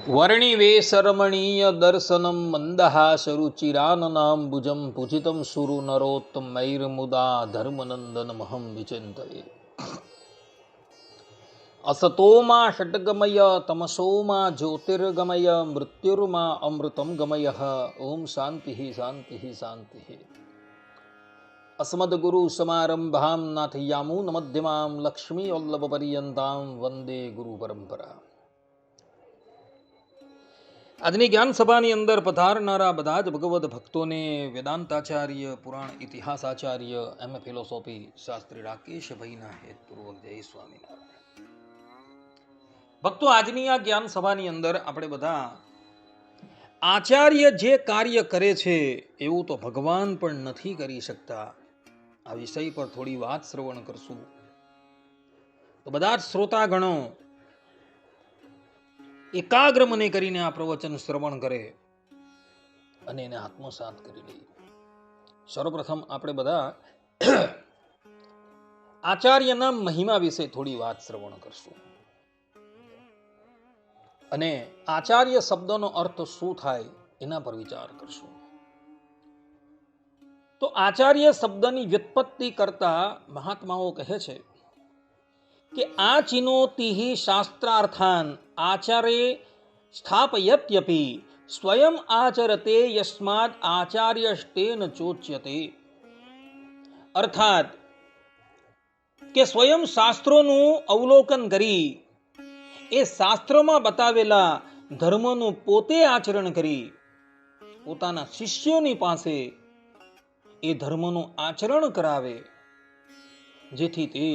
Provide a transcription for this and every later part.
વર્ણિવેશરમણીય દર્શનમ મંદહાસરુચિરાનનાંબુજં પૂજિतं સુરુ નરોત્તમૈર્મુદા ધર્મનંદનમહં વિચિંતયે. અસતોમા ષટ્ગમય તમસોમા જ્યોતિર્ગમય મૃત્યુર્મા અમૃતમ ગમય. ઓમ શાંતિ શાંતિ શાંતિ. અસ્મદ્ગુરુ સમારંભાં નાથયામૂન મધ્યમાં લક્ષ્મી વલ્લભ પર્યંતાં વંદે ગુરુ પરંપરા. આજની જ્ઞાન સભાની અંદર પધારનારા બધા જ ભગવદ ભક્તોને વેદાંતાચાર્ય, પુરાણ ઇતિહાસાચાર્ય, એમ.એ. ફિલોસોફી શાસ્ત્રી રાકેશભાઈના હેતપૂર્વક જય સ્વામિનારાયણ. ભક્તો, આજની આ જ્ઞાન સભાની અંદર આપણે બધા આચાર્ય જે કાર્ય કરે છે એવું તો ભગવાન પણ નથી કરી શકતા, આ વિષય પર થોડી વાત શ્રવણ કરશું. તો બધા જ શ્રોતાગણો એકાગ્ર મને કરીને આ પ્રવચન શ્રવણ કરે અને એને આત્મસાત કરી લે. સર્વપ્રથમ આપણે બધા આચાર્યના મહિમા વિશે થોડી વાત શ્રવણ કરશું અને આચાર્ય શબ્દનો અર્થ શું થાય એના પર વિચાર કરશું. તો આચાર્ય શબ્દની વ્યુત્પત્તિ કરતા મહાત્માઓ કહે છે કે આચિનોતિઃ શાસ્ત્રાર્થાન આચાર્ય સ્થાપયત્યપી સ્વયં આચરતે યસ્માદ આચાર્યષ્ટેન ચોચ્યતે. અર્થાત કે સ્વયં શાસ્ત્રોનું અવલોકન કરી એ શાસ્ત્રમાં બતાવેલા ધર્મનું પોતે આચરણ કરી પોતાના શિષ્યોની પાસે એ ધર્મનું આચરણ કરાવે, જેથી તે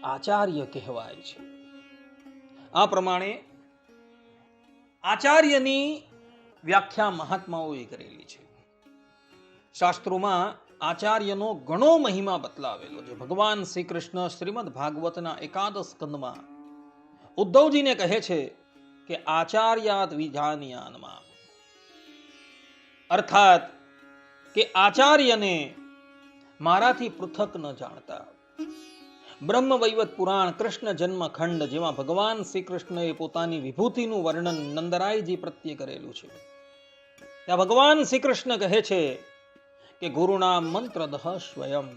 આચાર્ય કહેવાય છે. આ પ્રમાણે આચાર્યની વ્યાખ્યા મહાત્માઓએ કરેલી છે. શાસ્ત્રોમાં આચાર્યનો ઘણો મહિમા બતલાવેલો છે. ભગવાન શ્રી કૃષ્ણ શ્રીમદ ભાગવતના એકાદશ સ્કંદમાં ઉદ્ધવજીને કહે છે કે આચાર્યાત વિજાનીયાનમાં, અર્થાત કે આચાર્યને મારાથી પૃથક ન જાણતા. બ્રહ્મ વૈવત પુરાણ કૃષ્ણ જન્મ ખંડ, જેમાં ભગવાન શ્રી કૃષ્ણએ પોતાની વિભૂતિનું વર્ણન નંદરાયજી પ્રત્યે કરેલું છે, ત્યાં ભગવાન શ્રી કૃષ્ણ કહે છે કે ગુરુના મંત્રદઃ સ્વયં,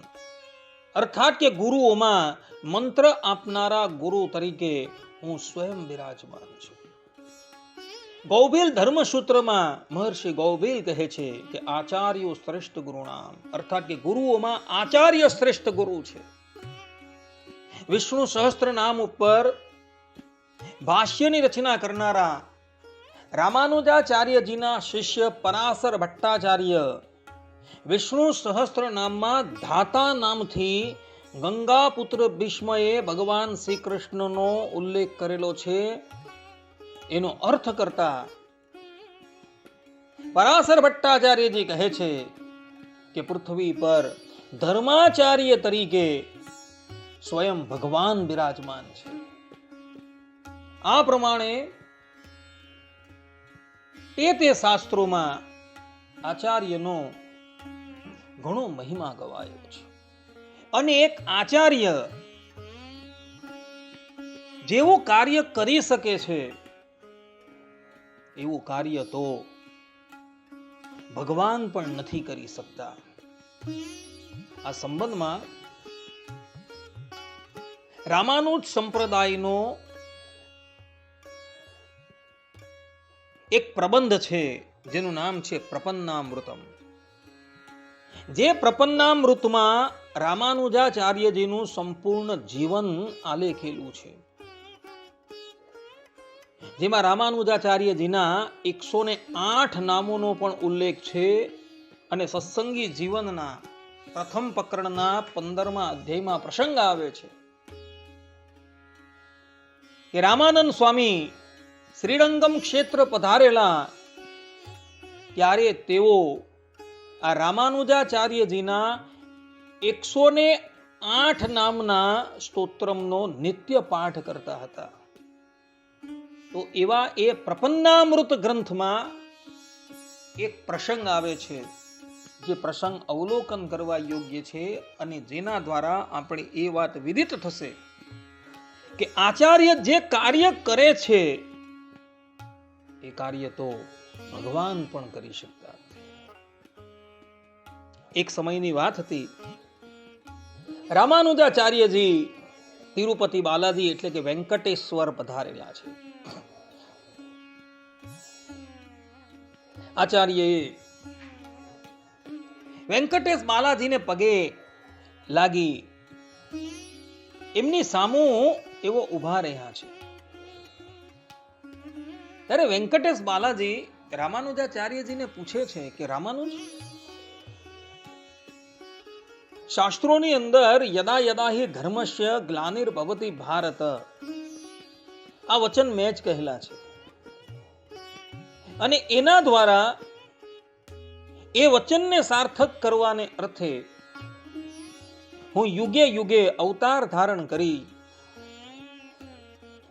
અર્થાત કે ગુરુઓમાં મંત્ર આપનારા ગુરુ તરીકે હું સ્વયં બિરાજમાન છું. ગૌભીલ ધર્મસૂત્રમાં મહર્ષિ ગૌભીલ કહે છે કે આચાર્યો શ્રેષ્ઠ ગુરુણામ, અર્થાત કે ગુરુઓમાં આચાર્ય શ્રેષ્ઠ ગુરુ છે. વિષ્ણુ સહસ્ત્ર નામ ઉપર ભાષ્યની રચના કરનારા રામાનુજાચાર્યજીના શિષ્ય પરાશર ભટ્ટાચાર્ય વિષ્ણુ સહસ્ત્ર નામમાં ધાતા નામથી ગંગાપુત્ર ભીષ્મએ ભગવાન શ્રી કૃષ્ણનો ઉલ્લેખ કરેલો છે. એનો અર્થ કરતા પરાશર ભટ્ટાચાર્યજી કહે છે કે પૃથ્વી પર ધર્માચાર્ય તરીકે સ્વયં ભગવાન બિરાજમાન છે. આ પ્રમાણે તે શાસ્ત્રોમાં આચાર્યનો ઘણો મહિમા ગવાયો છે. અને એક આચાર્ય જેવું કાર્ય કરી શકે છે એવું કાર્ય તો ભગવાન પણ નથી કરી શકતા. આ સંબંધમાં રામાનુજ સંપ્રદાયનો એક પ્રબંધ છે જેનું નામ છે પ્રપન્નામૃતમ. જે પ્રપન્નામૃતમાં રામાનુજાચાર્યજીનું સંપૂર્ણ જીવન આલેખેલું છે, જેમાં રામાનુજાચાર્યજીના 108 નામોનો પણ ઉલ્લેખ છે અને સત્સંગી જીવનના પ્રથમ પ્રકરણના 15મા અધ્યાયમાં પ્રસંગ આવે છે કે રામાનંદ સ્વામી શ્રીરંગમ ક્ષેત્ર પધારેલા ત્યારે તેઓ આ રામાનુજાચાર્યજીના 108 નામના સ્તોત્રમનો નિત્ય પાઠ કરતા હતા. તો એવા એ પ્રપન્નામૃત ગ્રંથમાં એક પ્રસંગ આવે છે, જે પ્રસંગ અવલોકન કરવા યોગ્ય છે અને જેના દ્વારા આપણે એ વાત વિદિત થશે કે આચાર્ય જે કાર્ય કરે છે એ કાર્ય તો ભગવાન પણ કરી શકતા. એક સમયની વાત હતી, રામાનુજાચાર્યજી તિરુપતિ બાલાજી એટલે કે વેંકટેશ્વર પધારેલા છે. આચાર્યએ વેંકટેશ બાલાજીને પગે લાગી એમની સામું એવો ઉભા રહ્યા છે. ત્યારે વેંકટેશ બાલાજી રામાનુજાચાર્યજીને પૂછે છે કે રામાનુજ, શાસ્ત્રોની અંદર યદા યદા હિ ધર્મસ્ય ગ્લાનિર્ભવતિ ભારત, આ વચન મેં જ કહેલા છે અને એના દ્વારા એ વચનને સાર્થક કરવાને અર્થે હું યુગે યુગે અવતાર ધારણ કરી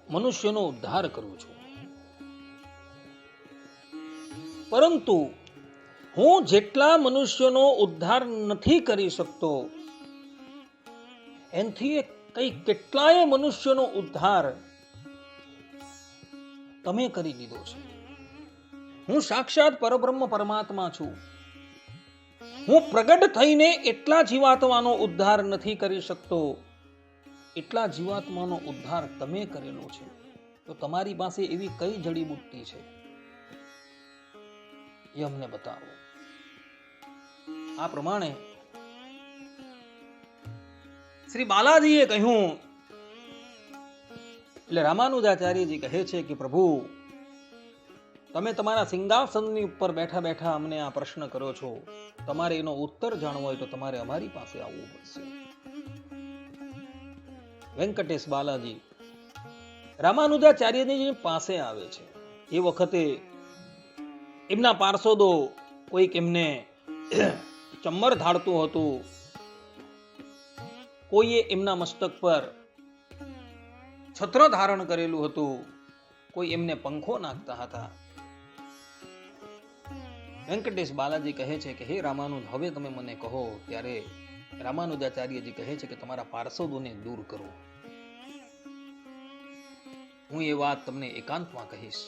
મનુષ્યનો ઉદ્ધાર કરું છું. પરંતુ હું જેટલા મનુષ્યનો ઉદ્ધાર નથી કરી શકતો એનથી કઈ કેટલાય મનુષ્યનો ઉદ્ધાર તમે કરી દીધો છે. હું સાક્ષાત પરબ્રહ્મ પરમાત્મા છું. હું પ્રગટ થઈને એટલા જીવાત્માનો ઉદ્ધાર નથી કરી શકતો, એટલા જીવાત્માનો ઉદ્ધાર તમે કરેલો છે. તો તમારી પાસે એવી કઈ જડીબુટ્ટી છે એ અમને બતાવો. આ પ્રમાણે શ્રી બાલાજીએ કહ્યું. એટલે રામાનુજાચાર્યજી કહે છે કે પ્રભુ, તમે તમારા સિંહાસનની ઉપર બેઠા બેઠા અમને આ પ્રશ્ન કરો છો. તમારે એનો ઉત્તર જાણવો હોય તો તમારે અમારી પાસે આવવું પડશે. વેંકટેશ બાલાજી રામાનુજાચાર્યની પાસે આવે છે. એ વખતે એમના પાર્ષદો કોઈક એમને ચમ્મર ધાડતું હતું, કોઈએ એમના મસ્તક પર છત્ર ધારણ કરેલું હતું, કોઈ એમને પંખો નાખતા હતા. વેંકટેશ બાલાજી કહે છે કે હે રામાનુજ, હવે તમે મને કહો. ત્યારે રામાનુજાચાર્યજી કહે છે કે તમારા પાર્ષદોને દૂર કરો. હું એ વાત તમને એકાંતમાં કહીશ.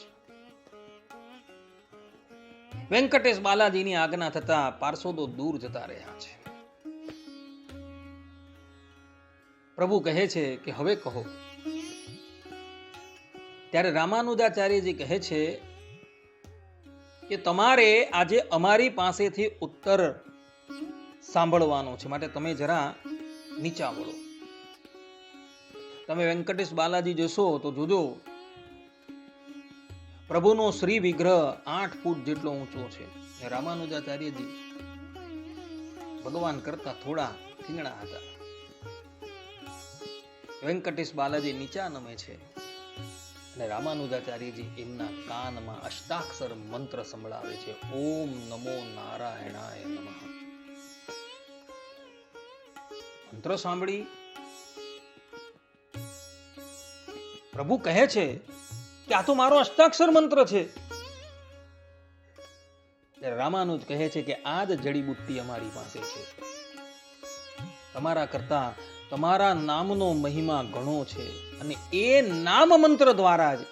વેંકટેશ બાલાજીની આજ્ઞા થતા પાર્ષદો દૂર જતા રહ્યા છે. પ્રભુ કહે છે કે હવે કહો. ત્યારે રામાનુજાચાર્યજી કહે છે કે તમારે આજે અમારી પાસેથી ઉત્તર સાંભળવાનો છે, માટે તમે જરા નીચા વળો. તમે વેંકટેશ બાલાજી જશો તો જોજો પ્રભુનો શ્રી વિગ્રહ 8 ફૂટ જેટલો ઊંચો છે. રામાનુજાચાર્યજી ભગવાન કરતા થોડા ઠીંગણા હતા. વેંકટેશ બાલાજી નીચા નમે છે અને રામાનુજાચાર્યજી એમના કાનમાં અષ્ટાક્ષર મંત્ર સંભળાવે છે. ઓમ નમો નારાયણાય નમઃ. મંત્ર સાંભળી પ્રભુ કહે છે કે આ તો મારો અષ્ટાક્ષર મંત્ર છે. રામાનુજ કહે છે કે આ જ જડીબુટ્ટી અમારી પાસે છે. તમારા કરતા તમારા નામનો મહિમા ઘણો છે અને એ નામ મંત્ર દ્વારા જ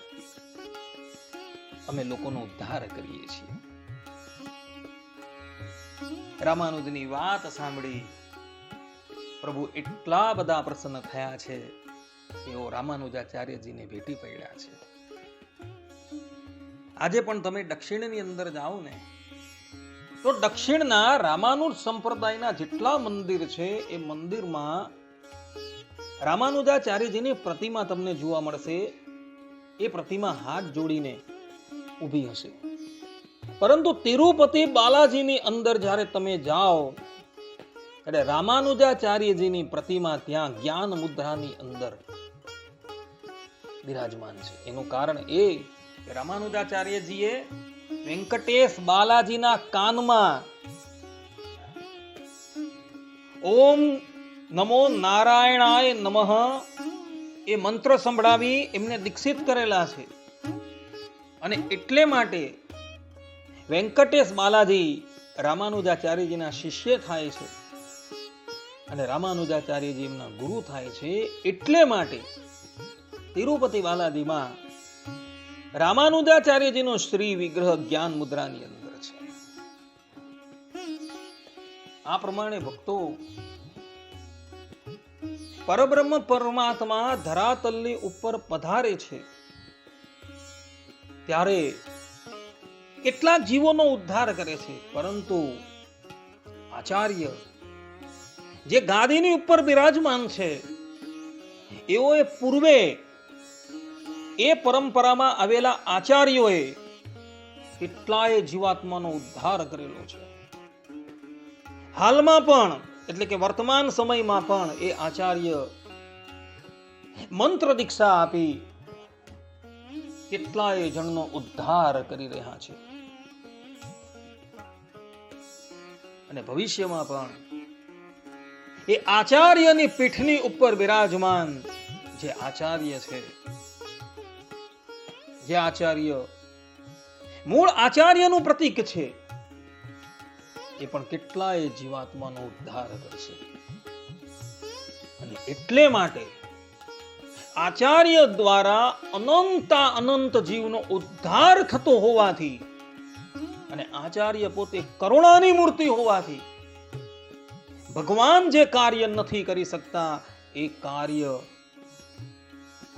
અમે લોકોનો ઉદ્ધાર કરીએ છીએ. રામાનુજની વાત સાંભળી પ્રભુ એટલા બધા પ્રસન્ન થયા છે. તેઓ રામાનુજાચાર્યજીને ભેટી પડ્યા છે. આજે પણ તમે દક્ષિણની અંદર જાઓ ને તો દક્ષિણના રામાનુજ સંપ્રદાયના જેટલા મંદિર છે એ મંદિરમાં રામાનુજાચાર્યજીની પ્રતિમા તમને જોવા મળશે. એ પ્રતિમા હાથ જોડીને ઊભી હશે. પરંતુ તિરુપતિ બાલાજીની અંદર જ્યારે તમે જાઓ એટલે રામાનુજાચાર્યજીની પ્રતિમા ત્યાં જ્ઞાન મુદ્રાની અંદર બિરાજમાન છે. એનું કારણ એ કે રામાનુજાચાર્યજીએ વેંકટેશ બાલાજીના કાનમાં ઓમ નમો નારાયણાય નમઃ એ મંત્ર સંભળાવી એમને દીક્ષિત કરેલા છે. અને એટલે માટે વેંકટેશ બાલાજી રામાનુજાચાર્યજીના શિષ્ય થાય છે અને રામાનુજાચાર્યજી એમના ગુરુ થાય છે. એટલે માટે તિરુપતિ બાલાજીમાં રામાનુજાચાર્યજીનો શ્રી વિગ્રહ જ્ઞાન મુદ્રાની અંદર છે. આ પ્રમાણે ભક્તો પરબ્રહ્મ પરમાત્મા ધરાતલની ઉપર પધારે છે ત્યારે કેટલાક જીવોનો ઉદ્ધાર કરે છે, પરંતુ આચાર્ય જે ગાદીની ઉપર બિરાજમાન છે એઓએ પૂર્વે એ પરંપરામાં આવેલા આચાર્યોએ કેટલાય જીવાત્માનો ઉદ્ધાર કરેલો છે. હાલમાં પણ એટલે કે વર્તમાન સમયમાં પણ એ આચાર્ય મંત્ર દીક્ષા આપી કેટલાય જણનો ઉદ્ધાર કરી રહ્યા છે. અને ભવિષ્યમાં પણ એ આચાર્યની પીઠની ઉપર બિરાજમાન જે આચાર્ય છે, જે આચાર્ય મૂળ આચાર્યનું પ્રતીક છે, એ પણ કેટલાય જીવાત્માનો ઉદ્ધાર કરશે. અને એટલે માટે આચાર્ય દ્વારા અનંત જીવનો ઉદ્ધાર થતો હોવાથી અને આચાર્ય પોતે કરુણાની મૂર્તિ હોવાથી ભગવાન જે કાર્ય નથી કરી શકતા એ કાર્ય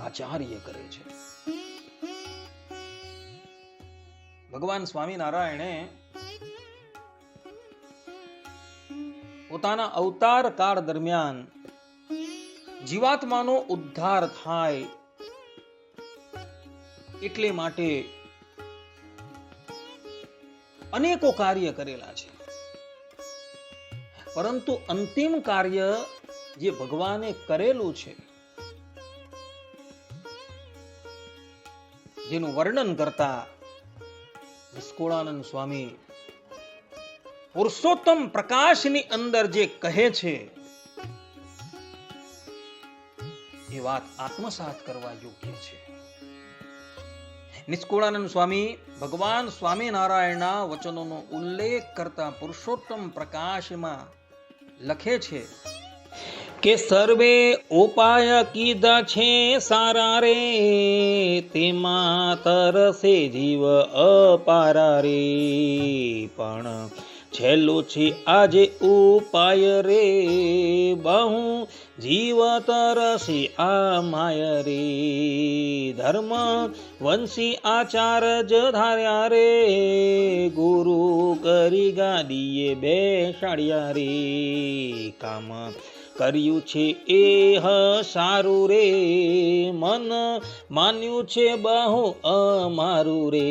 આચાર્ય કરે છે. ભગવાન સ્વામિનારાયણે પોતાના અવતાર કાળ દરમિયાન જીવાત્માનો ઉદ્ધાર થાય એટલે માટે અનેકો કાર્ય કરેલા છે, પરંતુ અંતિમ કાર્ય જે ભગવાને કરેલું છે જેનું વર્ણન કરતા નિષ્કુળાનંદ સ્વામી પુરુષોત્તમ પ્રકાશની અંદર જે કહે છે એ વાત આત્મસાત કરવા યોગ્ય છે. નિષ્કુળાનંદ સ્વામી ભગવાન સ્વામિનારાયણના વચનોનો ઉલ્લેખ કરતા પુરુષોત્તમ પ્રકાશમાં લખે છે કે સર્વે ઉપાય કીધા છે સારા રે, તેમાં તરસે જીવ અપારા રે, પણ છેલ્લું છે આજે ઉપાય રે, બહુ જીવ તરસે આ માય રે, ધર્મ વંશી આચાર જ ધાર્યા રે, ગુરુ કરી ગાદીએ બેસાડ્યા રે, કામ કર્યું છે એ સારું રે, મન માન્યું છે બહુ અમારું રે,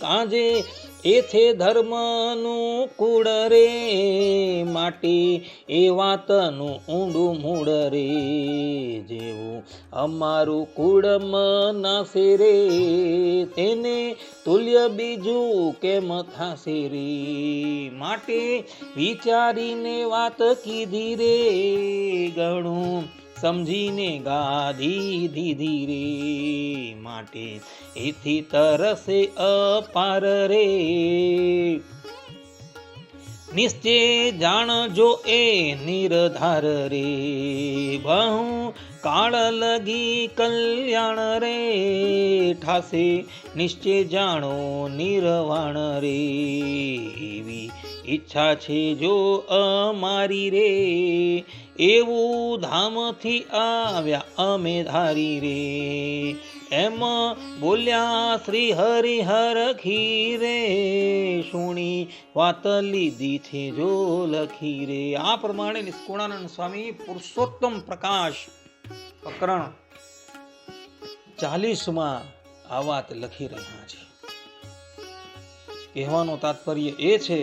કાજે એથે ધર્મનું કુળ રે, માટે એ વાતનું ઊંડું મૂળ રે, જેવું અમારું કુળ મનાશે રે, તેને તુલ્ય બીજું કેમ થાશે રે, માટે વિચારીને વાત કીધી રે, ઘણું સમજીને ગાદી દીધી રે, માટે એથી તરસે અપાર રે, નિશ્ચય જાણજો એ નિર્ધાર રે, બહુ કાળ લગી કલ્યાણ રે, ઠાસે નિશ્ચય જાણો નિર્વાણ રે, એવી ઈચ્છા છે જો અમારી રે, એવું ધામથી આવ્યા અમે ધારી રે, એમ બોલ્યા શ્રી હરિહર ખીરે, સુણી વાત લીધી છે જો લખી રે. આ પ્રમાણે નિષ્કુળાનંદ સ્વામી પુરુષોત્તમ પ્રકાશ પ્રકરણ 40 આ વાત લખી રહ્યા છે. કહેવાનો તાત્પર્ય એ છે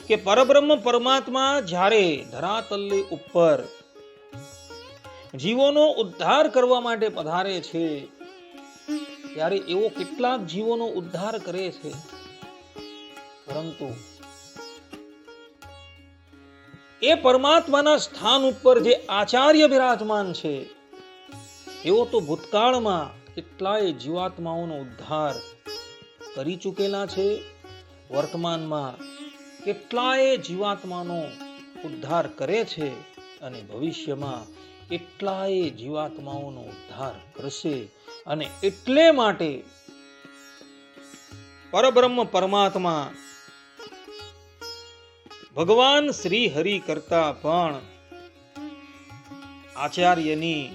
કે પરબ્રહ્મ પરમાત્મા જ્યારે ધરાતલની ઉપર જીવોનો ઉદ્ધાર કરવા માટે પધારે છે ત્યારે એવો કેટલાક જીવોનો ઉદ્ધાર કરે છે, પરંતુ એ પરમાત્માના સ્થાન ઉપર જે આચાર્ય બિરાજમાન છે એવો તો ભૂતકાળમાં કેટલાય જીવાત્માઓનો ઉદ્ધાર કરી ચૂકેલા છે, વર્તમાનમાં કેટલાય જીવાત્માનો ઉદ્ધાર કરે છે, અને ભવિષ્યમાં એટલાય જીવાત્માઓનો ઉદ્ધાર કરશે. અને એટલે માટે પરબ્રહ્મ પરમાત્મા ભગવાન શ્રી હરિ કરતા પણ આચાર્યની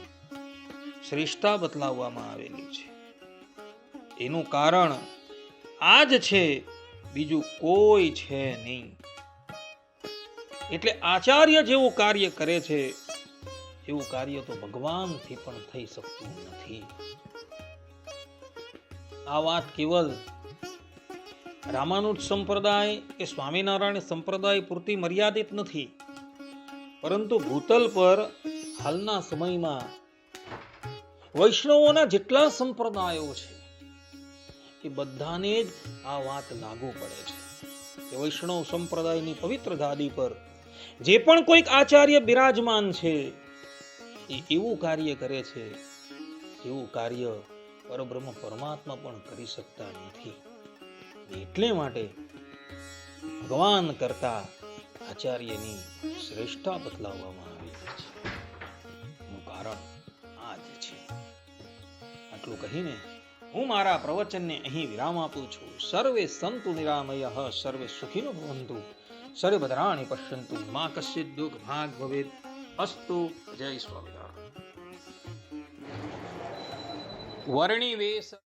શ્રેષ્ઠતા બતલાવવામાં આવેલી છે. એનું કારણ આ જ છે, બીજું કોઈ છે નહીં. એટલે આચાર્ય જેવું કાર્ય કરે છે એવું કાર્ય તો ભગવાનથી પણ થઈ શકતું નથી. આ વાત કેવલ રામાનુજ સંપ્રદાય કે સ્વામિનારાયણ સંપ્રદાય પૂરતી મર્યાદિત નથી, પરંતુ ભૂતલ પર હાલના સમયમાં વૈષ્ણવોના જેટલા સંપ્રદાયો છે એ બધાને જ આ વાત લાગુ પડે છે કે વૈષ્ણવ સંપ્રદાયની પવિત્ર ગાદી પર જે પણ કોઈક આચાર્ય બિરાજમાન છે એ એવું કાર્ય કરે છે એવું કાર્ય પરબ્રહ્મ પરમાત્મા પણ કરી શકતા નથી. એટલે માટે ભગવાન કરતા આચાર્યની શ્રેષ્ઠતા બતલાવવામાં આવી છે. એનું કારણ આ જ છે. આટલું કહીને હું મારા પ્રવચનને અહીં વિરામ આપું છું. સર્વે સંતુ નિરામયઃ, સર્વે સુખિનો ભવન્તુ, સર્વે ભદ્રાણિ પશ્યન્તુ, મા કશ્ચિદ દુઃખ ભાગ ભવેત. અસ્તુ. જય સ્વામિનારાયણ. વર્ણિ વેશ